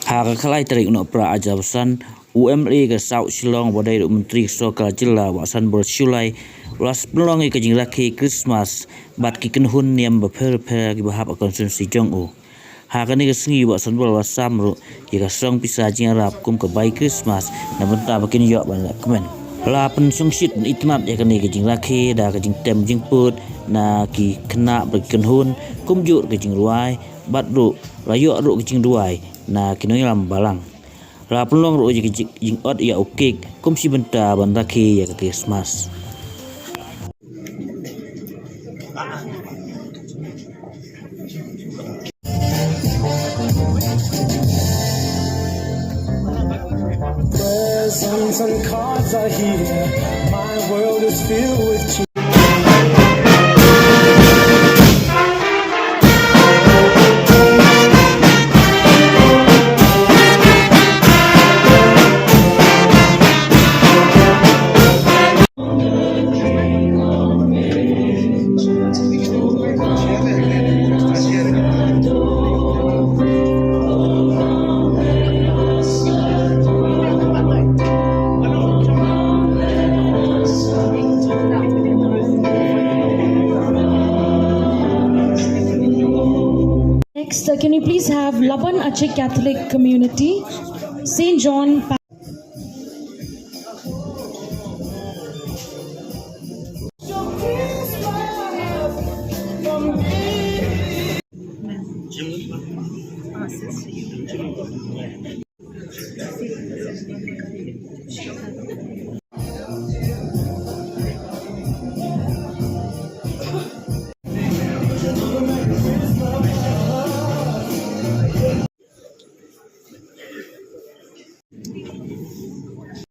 Haka kalai tarik no pra ajabasan UMA ke South Shillong badai Menteri Sokal Jilla wa Sanbor Shulai was pelongi ke jing Rakhe Khristmas bat ki kenhun Niam baper gi bahap konsumsi jong u. Haka ni ke sengi wa Sanbor wa samru jika song pisa jing rap kum ke bai Khristmas na benta bakin yok ban kemen. La pen songsit itmat ya kani ke jing Rakhe da ke jing tem jing put na ki kena berkenhun kum jur ke jing ruai bat ru rayo ru ke jing ruai na Nongialam balang. La pelong ro jing ot ya okek kum si benta ban Rakhe ya ke Khristmas. Presents and cards are here. My world is filled with cheer. Next, can you please have Laban Ache Catholic Community, St. John.